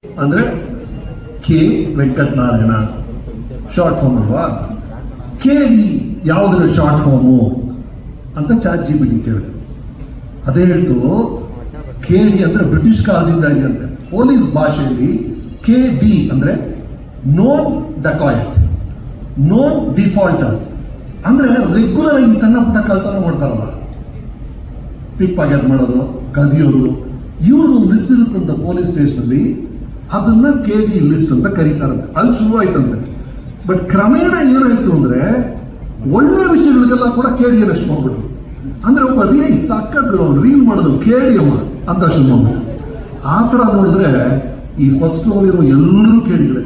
ಅಂದ್ರೆ K Venkatanarayana short form ಅಲ್ವಾ? KD ಯಾವುದ್ರ ಶಾರ್ಟ್ ಫಾರ್ಮು ಅಂತ ChatGPT ಕೇಳಿದೆ. ಅದೇ ಹೇಳ್ತು KD ಅಂದ್ರೆ ಬ್ರಿಟಿಷ್ ಕಾಲದಿಂದ ಇದೆ ಅಂತೆ. ಪೊಲೀಸ್ ಭಾಷೆಯಲ್ಲಿ KD ಅಂದ್ರೆ ನೋನ್ ಡಕಾಯಿಟ್, ನೋನ್ ಡಿಫಾಲ್ಟರ್. ಅಂದ್ರೆ ರೆಗ್ಯುಲರ್ ಆಗಿ ಸಣ್ಣ ಪುಟ್ಟ ಕಳ್ತನ ಮಾಡ್ತಾರಲ್ಲ, ಪಿಕ್ ಪಾಕೆಟ್ ಮಾಡೋದು, ಕದಿಯೋದು, ಇವ್ರದ್ದು ಒಂದು ಲಿಸ್ಟ್ ಇರುತ್ತಂತ ಪೊಲೀಸ್ ಸ್ಟೇಷನ್ ಅಲ್ಲಿ, ಅದನ್ನ KD ಲಿಸ್ಟ್ ಅಂತ ಕರೀತಾರಂತೆ. ಅಲ್ಲಿ ಶುರು ಆಯ್ತಂತೆ. ಬಟ್ ಕ್ರಮೇಣ ಏನಾಯ್ತು ಅಂದ್ರೆ ಒಳ್ಳೆ ವಿಷಯಗಳಿಗೆಲ್ಲ ಕೂಡ KD ಅಷ್ಟು ಮಾಡ್ಬಿಟ್ರು. ಅಂದ್ರೆ ಒಬ್ಬ ಸಕ್ಕತ್ ರೀಲ್ ಮಾಡೋದು KD ಅಮ್ಮ ಅಂತ ಶುರು ಮಾಡ್ಬಿಟ್ರು. ಆ ತರ ನೋಡಿದ್ರೆ ಈ ಫಸ್ಟ್ ರೋಲ್ ಇರೋ ಎಲ್ಲರೂ KDಗಳೇ.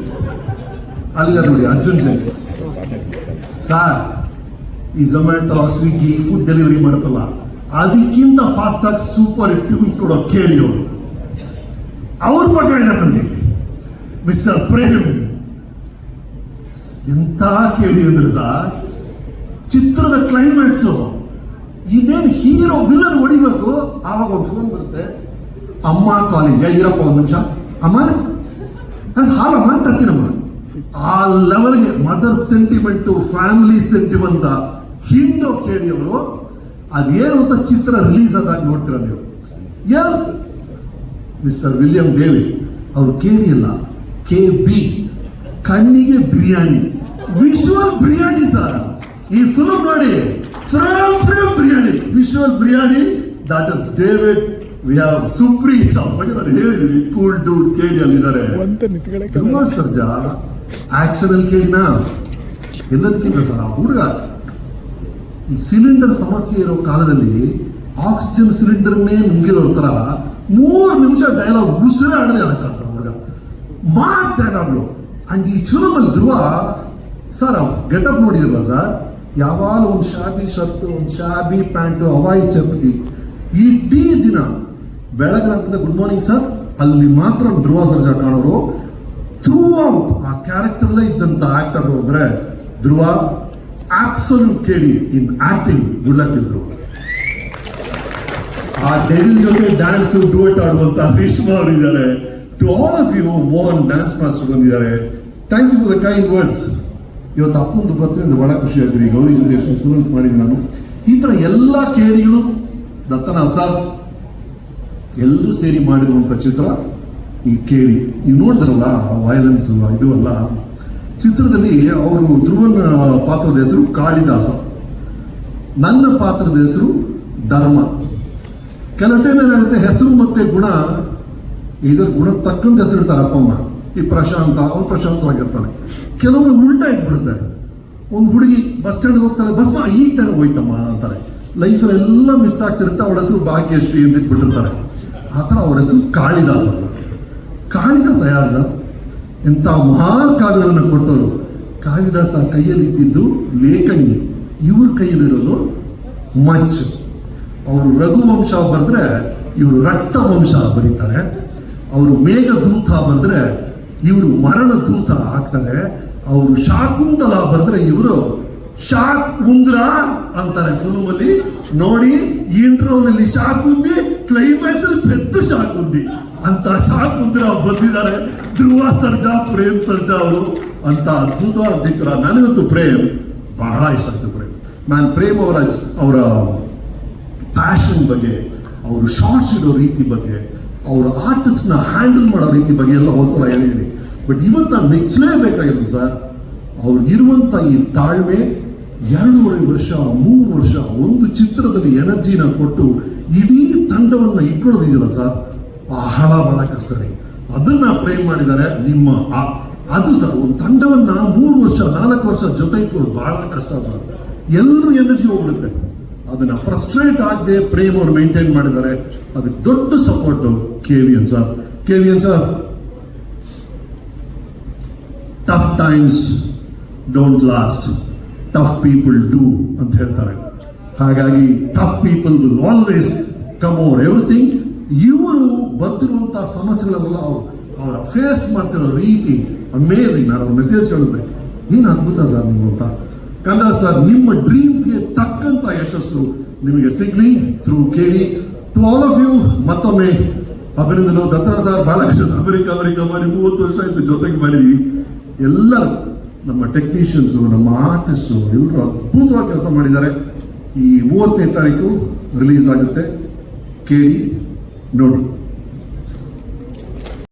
ಅಲ್ಲಿಗ ನೋಡಿ ಅರ್ಜುನ್ ಜೈನ್ ಸಾರ್, ಈ ಝೊಮ್ಯಾಟೊ ಸ್ವಿಗ್ಗಿ ಫುಡ್ ಡೆಲಿವರಿ ಮಾಡುತ್ತಲ್ಲ, ಅದಕ್ಕಿಂತ ಫಾಸ್ಟ್ ಆಗಿ ಸೂಪರ್ ಟ್ಯೂನ್ಸ್ ಕೊಡೋ KD ಅವರು. ಅವ್ರ ಪಕ್ಕ ನನಗೆ ಮಿಸ್ಟರ್ ಪ್ರೇಮ್. ಎಂತ KD ಅಂದ್ರೆ ಸರ್, ಚಿತ್ರದ ಕ್ಲೈಮ್ಯಾಕ್ಸ್ ಇದೇನು ಹೀರೋ ವಿಲನ್ ಹೊಡಿಬೇಕು, ಆವಾಗ ಒಂದು ಫೋನ್ ಬರುತ್ತೆ, ಅಮ್ಮ ಕಾಲಿಂಗ್, ಇರಪ್ಪ ಒಂದು ನಿಮಿಷ ಅಮ್ಮ ಹಾಲಮ್ಮ ತರ್ತೀನಮ್ಮ. ಆ ಲೆವೆಲ್ಗೆ ಮದರ್ ಸೆಂಟಿಮೆಂಟ್, ಫ್ಯಾಮಿಲಿ ಸೆಂಟಿಮೆಂಟ್ ಹಿಂಡು KD ಅವರು. ಅದೇನು ಅಂತ ಚಿತ್ರ ರಿಲೀಸ್ ಆದಾಗ ನೋಡ್ತೀರ ನೀವು. ಮಿಸ್ಟರ್ ವಿಲಿಯಂ ಡೇವಿಡ್ ಅವರು KD ಅಲ್ಲ, KB, ಕಣ್ಣಿಗೆ ಬಿರಿಯಾನಿ, ವಿಶುವಲ್ ಬಿರಿಯಾನಿ ಸರ್. ಈ ಫಿಲ್ಮ್ ನೋಡಿ, frame biryani, visual biryani. That is David. We have Supreeth ಬಗ್ಗೆ ನಾನು ಹೇಳಿದೀನಿ. Cool dude KD ಅಲ್ಲಿದ್ದಾರೆ. Dhruva Sarja action ಅಲ್ಲಿ KD ಎಲ್ಲದಕ್ಕಿಂತ ಸರ್ ಆ ಹುಡುಗ ಈ ಸಿಲಿಂಡರ್ ಸಮಸ್ಯೆ ಇರೋ ಕಾಲದಲ್ಲಿ ಆಕ್ಸಿಜನ್ ಸಿಲಿಂಡರ್ನೇ ನುಂಗಿರೋ ತರ 3 ನಿಮಿಷ ಡೈಲಾಗ್ ಉಸಿರೇ ಆಡದೆ ಆಗ್ತಾರೆ ಸರ್ ಹುಡುಗ. ಮಾಸ್ ಡೈಲಾಗ್ಗಳು. ಅಂಡ್ ಈ ಫಿಲ್ಮಲ್ಲಿ ಧ್ರುವ ಸರ್ ಗೆಟಪ್ ನೋಡಿದಿರಲ್ಲ ಸರ್, ಯಾವಾಗ ಒಂದು ಶಾಬಿ ಶರ್ಟ್, ಒಂದು ಶಾಬಿ ಪ್ಯಾಂಟು, ಹವಾಯಿ ಚಪ್ಪಲಿ. ಇಡೀ ದಿನ ಬೆಳಗಾಗಿಂದ ಗುಡ್ ಮಾರ್ನಿಂಗ್ ಸರ್ ಅಲ್ಲಿ ಮಾತ್ರ ಧ್ರುವ ಸರ್ಜಾ ಕಾಣೋರು. ಥ್ರೂ ಔಟ್ ಆ ಕ್ಯಾರೆಕ್ಟರ್ಲೇ ಇದ್ದಂತ ಆಕ್ಟರ್ ಅಂದ್ರೆ ಧ್ರುವ. ಅಬ್ಸಲ್ಯೂಟ್ KD ಇನ್ ಆಕ್ಟಿಂಗ್. ಗುಡ್ ಲಕ್ ಇದ್ರು. ಆ ಡೆವಿಲ್ ಜೊತೆ ಡ್ಯಾನ್ಸ್ ಡುಯೆಟ್ ಆಡುವಂತ ರೇಷ್ಮಾ ಅವರು ಇದ್ದಾರೆ. To all of you, Mohan dance master ಬಂದಿದ್ದಾರೆ. Thank you for the kind words. ಇವತ್ತು ಅಪ್ಪಂದು ಬರ್ತೀನಿ ಬಹಳ ಖುಷಿ ಆಯ್ತು. ಗೌರಿ ಜೊತೆ ಇನ್ಫ್ಲೂಯೆನ್ಸ್ ಮಾಡಿದ್ದೀನಿ ನಾನು. ಈ ತರ ಎಲ್ಲ KDಗಳು ದತ್ತನ ಸರ್ ಎಲ್ಲರೂ ಸೇರಿ ಮಾಡಿರುವಂತ ಚಿತ್ರ ಈ KD. ನೀವು ನೋಡಿದ್ರಲ್ಲ ವೈಲೆನ್ಸ್ ಇದು ಅಲ್ಲ. ಚಿತ್ರದಲ್ಲಿ ಅವರು ಧ್ರುವನ ಪಾತ್ರದ ಹೆಸರು ಕಾಳಿದಾಸ, ನನ್ನ ಪಾತ್ರದ ಹೆಸರು ಧರ್ಮ. ಕೆಲವು ಟೈಮ್ ಏನಾಗುತ್ತೆ, ಹೆಸರು ಮತ್ತೆ ಗುಣ, ಇದರ ಗುಣ ತಕ್ಕಂತ ಹೆಸರು ಇರ್ತಾರೆ ಅಪ್ಪ ಅಮ್ಮ. ಈ ಪ್ರಶಾಂತ, ಅವನು ಪ್ರಶಾಂತವಾಗಿರ್ತಾನೆ. ಕೆಲವೊಮ್ಮೆ ಉಲ್ಟಾ ಇಟ್ಬಿಡ್ತಾರೆ. ಒಂದು ಹುಡುಗಿ ಬಸ್ ಸ್ಟ್ಯಾಂಡ್ಗೆ ಹೋಗ್ತಾನೆ, ಬಸ್ ಈ ತರ ಹೋಯ್ತಮ್ಮ ಅಂತಾರೆ. ಲೈಫಲ್ಲಿ ಎಲ್ಲ ಮಿಸ್ ಆಗ್ತಿರುತ್ತೆ. ಅವಳ ಹೆಸರು ಭಾಗ್ಯಶ್ರೀ ಅಂತ ಇಟ್ಬಿಟ್ಟಿರ್ತಾರೆ. ಆ ಥರ ಅವ್ರ ಹೆಸರು ಕಾಳಿದಾಸ ಸರ್. ಕಾಳಿದಾಸ ಯಾರು ಸರ್? ಎಂಥ ಮಹಾಕಾವ್ಯಗಳನ್ನು ಕೊಟ್ಟವರು. ಕಾಳಿದಾಸ ಕೈಯಲ್ಲಿ ಇದ್ದಿದ್ದು ಲೇಖನಿ, ಇವ್ರ ಕೈಯಲ್ಲಿರೋದು ಮಚ್ಚು. ಅವರು ರಘುವಂಶ ಬರೆದ್ರೆ ಇವರು ರಕ್ತವಂಶ ಬರೀತಾರೆ. ಅವರು ಮೇಘದೂತ ಬರೆದ್ರೆ ಇವರು ಮರಣ ದೂತ ಆಗ್ತಾರೆ. ಅವರು ಶಾಕುಂತಲ ಬರೆದ್ರೆ ಇವರು ಶಾಕ್ ಉಂದ್ರ ಅಂತಾರೆ. ಫಿಲ್ಮ್ ಅಲ್ಲಿ ನೋಡಿ, ಇಂಟ್ರೋನಲ್ಲಿ ಶಾಕ್ ಉಂದಿ, ಕ್ಲೈಮ್ಯಾಕ್ಸ್ ಅಲ್ಲಿ ಪೆದ್ದು ಶಾಕ್ ಉಂದಿ ಅಂತ ಶಾಕ್ ಉಂದ್ರ ಬಂದಿದ್ದಾರೆ ಧ್ರುವ ಸರ್ಜಾ, ಪ್ರೇಮ್ ಸರ್ಜಾ ಅವರು. ಅಂತ ಅದ್ಭುತವಾದ ಪಿಕ್ಚರ್. ನನಗಂತೂ ಪ್ರೇಮ್ ಬಹಳ ಇಷ್ಟ ಆಯ್ತು. ಪ್ರೇಮ್ ಅವರ ಪ್ಯಾಷನ್ ಬಗ್ಗೆ, ಅವರು ಶಾರ್ಟ್ಸ್ ಇಡೋ ರೀತಿ ಬಗ್ಗೆ, ಅವರ ಆರ್ಟಿಸ್ಟ್ ನ ಹ್ಯಾಂಡಲ್ ಮಾಡೋ ರೀತಿ ಬಗ್ಗೆ ಎಲ್ಲ ಒಂದ್ಸಲ ಹೇಳಿದ್ದೀನಿ. ಬಟ್ ಇವತ್ತು ನಾನು ಮೆಚ್ಚಲೇಬೇಕಾಗಿತ್ತು ಸರ್, ಅವ್ರಿಗಿರುವಂತ ಈ ತಾಳ್ಮೆ. 2.5 ವರ್ಷ 3 ವರ್ಷ ಒಂದು ಚಿತ್ರದಲ್ಲಿ ಎನರ್ಜಿನ ಕೊಟ್ಟು ಇಡೀ ತಂಡವನ್ನ ಇಟ್ಕೊಳ್ಳೋದಿದೆಯಲ್ಲ ಸರ್, ಬಹಳ ಕಷ್ಟ ರೀ. ಅದನ್ನ ಪ್ರೇಮ್ ಮಾಡಿದ್ದಾರೆ. ನಿಮ್ಮ ಅದು ಸರ್, ಒಂದು ತಂಡವನ್ನ 3 ವರ್ಷ 4 ವರ್ಷ ಜೊತೆ ಇಟ್ಕೊಳ್ಳೋದು ಬಹಳ ಕಷ್ಟ ಸರ್. ಎಲ್ಲರೂ ಎನರ್ಜಿ ಹೋಗ್ಬಿಡುತ್ತೆ. ಅದನ್ನ ಫ್ರಸ್ಟ್ರೇಟ್ ಆಗದೆ ಪ್ರೇಮ್ ಅವರು ಮೇಂಟೈನ್ ಮಾಡಿದ್ದಾರೆ. ಅದಕ್ಕೆ ದೊಡ್ಡ support KVN sir. Tough times don't last, tough people do ಅಂತ ಹೇಳ್ತಾರೆ. ಹಾಗಾಗಿ tough people will always come over everything. ಇವರು ಬರ್ತಿರುವಂತಹ ಸಮಸ್ಯೆಗಳೆಲ್ಲ ಅವರ ಫೇಸ್ ಮಾಡ್ತಿರೋ ರೀತಿ ಅಮೇಝಿಂಗ್. ನಾನು ಅವ್ರ ಮೆಸೇಜ್ ಕಳಿಸಿದೆ, ಏನು ಅದ್ಭುತ ಸರ್ ನೀವು ಅಂತ. ಕನ್ನಡ ಸರ್, ನಿಮ್ಮ ಡ್ರೀಮ್ಸ್ಗೆ ತಕ್ಕಂತ ಯಶಸ್ಸು ನಿಮಗೆ ಸಿಗ್ಲಿ through KD. To all of you ಮತ್ತೊಮ್ಮೆ ಅಭಿನಂದನೆ. ದತ್ತರ ಸರ್ ಬಾಲಕೃಷ್ಣ ಅಮೆರಿಕ ಮಾಡಿ 30 ವರ್ಷ ಆಯ್ತು ಜೊತೆಗೆ ಮಾಡಿದೀವಿ. ಎಲ್ಲರೂ ನಮ್ಮ ಟೆಕ್ನಿಷಿಯನ್ಸು, ನಮ್ಮ ಆರ್ಟಿಸ್ಟು ಎಲ್ಲರೂ ಅದ್ಭುತವಾಗಿ ಕೆಲಸ ಮಾಡಿದ್ದಾರೆ. ಈ 30ನೇ ತಾರೀಕು ರಿಲೀಸ್ ಆಗುತ್ತೆ, ಕೇಳಿ ನೋಡಿ.